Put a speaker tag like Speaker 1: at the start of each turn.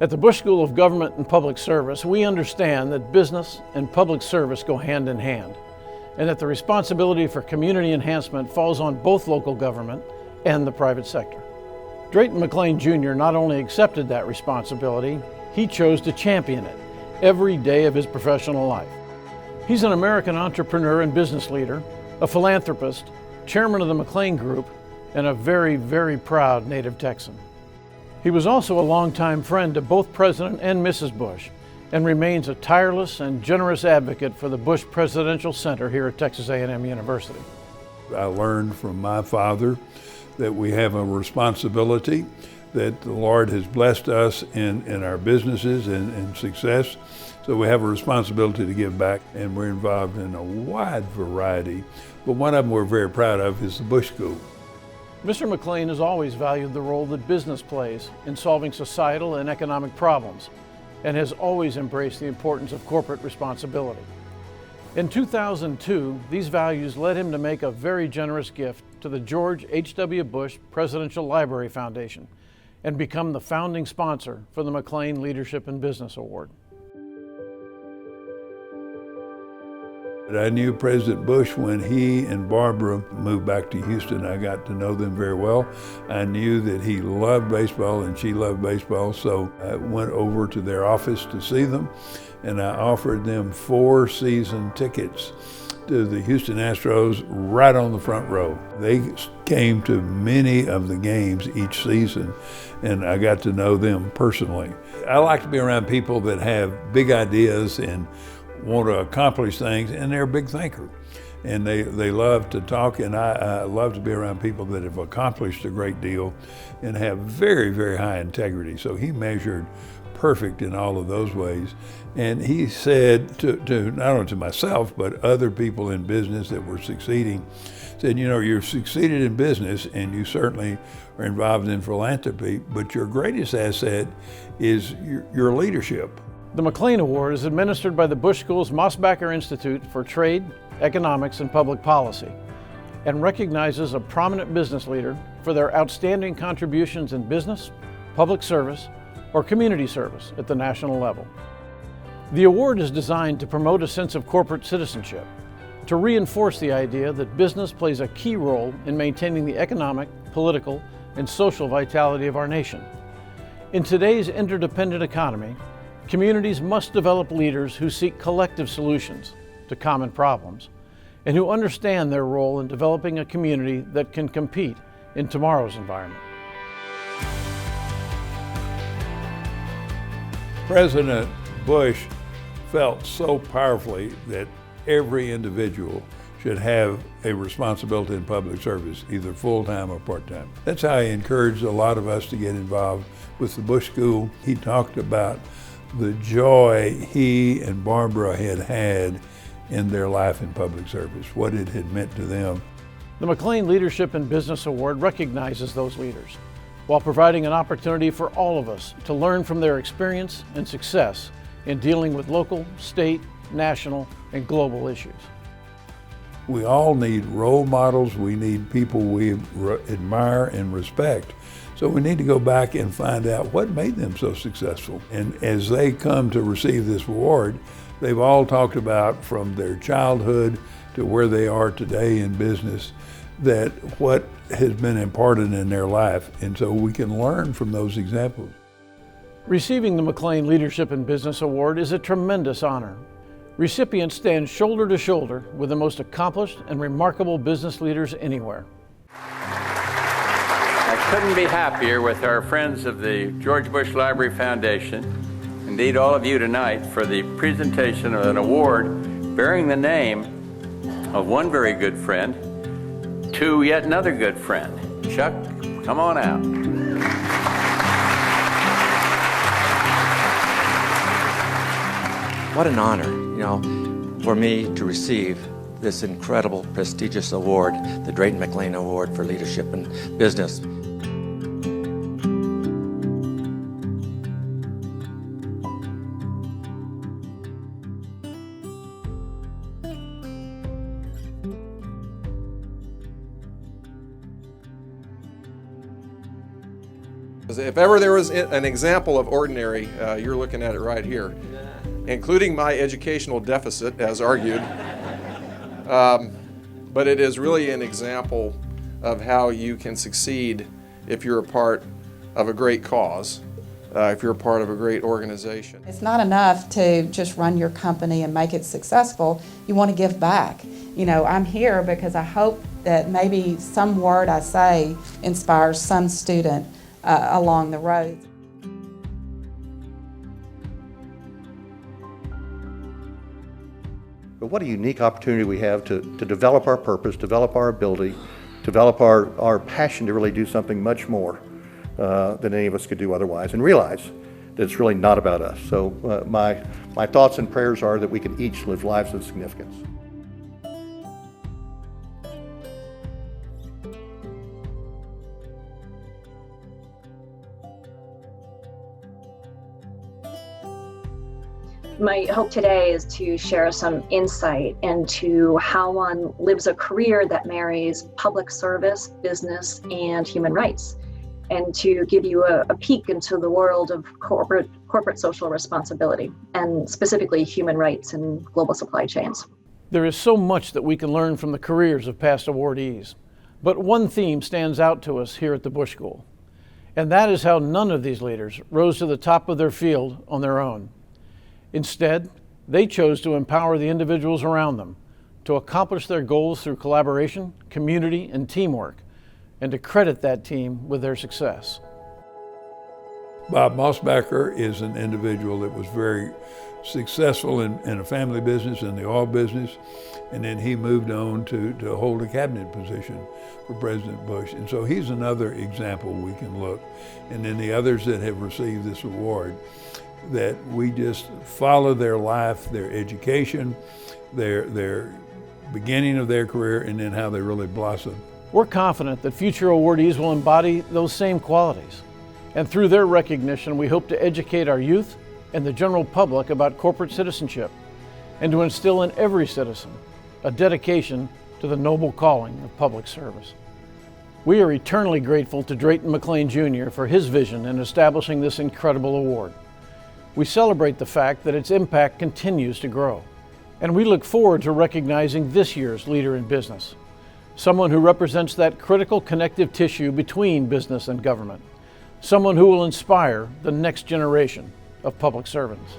Speaker 1: At the Bush School of Government and Public Service, we understand that business and public service go hand in hand, and that the responsibility for community enhancement falls on both local government and the private sector. Drayton McLane Jr. not only accepted that responsibility, he chose to champion it every day of his professional life. He's an American entrepreneur and business leader, a philanthropist, chairman of the McLane Group, and a very, very proud native Texan. He was also a longtime friend to both President and Mrs. Bush, and remains a tireless and generous advocate for the Bush Presidential Center here at Texas A&M University.
Speaker 2: I learned from my father that we have a responsibility, that the Lord has blessed us in our businesses and success, so we have a responsibility to give back, and we're involved in a wide variety. But one of them we're very proud of is the Bush School.
Speaker 1: Mr. McLane has always valued the role that business plays in solving societal and economic problems, and has always embraced the importance of corporate responsibility. In 2002, these values led him to make a very generous gift to the George H.W. Bush Presidential Library Foundation and become the founding sponsor for the McLane Leadership and Business Award.
Speaker 2: I knew President Bush when he and Barbara moved back to Houston. I got to know them very well. I knew that he loved baseball and she loved baseball, so I went over to their office to see them, and I offered them 4 season tickets to the Houston Astros right on the front row. They came to many of the games each season, and I got to know them personally. I like to be around people that have big ideas and want to accomplish things, and they're a big thinker. And they love to talk, and I love to be around people that have accomplished a great deal and have very, very high integrity. So he measured perfect in all of those ways. And he said to not only to myself, but other people in business that were succeeding, said, you know, you're succeeded in business and you certainly are involved in philanthropy, but your greatest asset is your leadership.
Speaker 1: The McLane Award is administered by the Bush School's Mosbacher Institute for Trade, Economics, and Public Policy, and recognizes a prominent business leader for their outstanding contributions in business, public service, or community service at the national level. The award is designed to promote a sense of corporate citizenship, to reinforce the idea that business plays a key role in maintaining the economic, political, and social vitality of our nation. In today's interdependent economy, communities must develop leaders who seek collective solutions to common problems and who understand their role in developing a community that can compete in tomorrow's environment.
Speaker 2: President Bush felt so powerfully that every individual should have a responsibility in public service, either full-time or part-time. That's how he encouraged a lot of us to get involved with the Bush School. He talked about the joy he and Barbara had in their life in public service, what it had meant to them.
Speaker 1: The McLane Leadership and Business Award recognizes those leaders, while providing an opportunity for all of us to learn from their experience and success in dealing with local, state, national, and global issues.
Speaker 2: We all need role models. We need people we admire and respect. So we need to go back and find out what made them so successful. And as they come to receive this award, they've all talked about from their childhood to where they are today in business, that what has been imparted in their life. And so we can learn from those examples.
Speaker 1: Receiving the McLane Leadership and Business Award is a tremendous honor. Recipients stand shoulder to shoulder with the most accomplished and remarkable business leaders anywhere.
Speaker 3: I couldn't be happier with our friends of the George Bush Library Foundation, indeed all of you tonight, for the presentation of an award bearing the name of one very good friend to yet another good friend. Chuck, come on out.
Speaker 4: What an honor, for me to receive this incredible, prestigious award, the Drayton McLane Award for Leadership in Business.
Speaker 5: If ever there was an example of ordinary, you're looking at it right here, including my educational deficit, as argued. But it is really an example of how you can succeed if you're a part of a great cause, if you're a part of a great organization.
Speaker 6: It's not enough to just run your company and make it successful. You want to give back. You know, I'm here because I hope that maybe some word I say inspires some student along the road.
Speaker 7: But what a unique opportunity we have to develop our purpose, develop our ability, develop our passion to really do something much more than any of us could do otherwise, and realize that it's really not about us. So my thoughts and prayers are that we can each live lives of significance.
Speaker 8: My hope today is to share some insight into how one lives a career that marries public service, business, and human rights, and to give you a peek into the world of corporate social responsibility, and specifically human rights and global supply chains.
Speaker 1: There is so much that we can learn from the careers of past awardees, but one theme stands out to us here at the Bush School, and that is how none of these leaders rose to the top of their field on their own. Instead, they chose to empower the individuals around them to accomplish their goals through collaboration, community, and teamwork, and to credit that team with their success.
Speaker 2: Bob Mosbacher is an individual that was very successful in a family business, in the oil business, and then he moved on to hold a cabinet position for President Bush. And so he's another example we can look. And then the others that have received this award, that we just follow their life, their education, their beginning of their career, and then how they really blossom.
Speaker 1: We're confident that future awardees will embody those same qualities. And through their recognition, we hope to educate our youth and the general public about corporate citizenship, and to instill in every citizen a dedication to the noble calling of public service. We are eternally grateful to Drayton McLane Jr. for his vision in establishing this incredible award. We celebrate the fact that its impact continues to grow, and we look forward to recognizing this year's leader in business, someone who represents that critical connective tissue between business and government, someone who will inspire the next generation of public servants.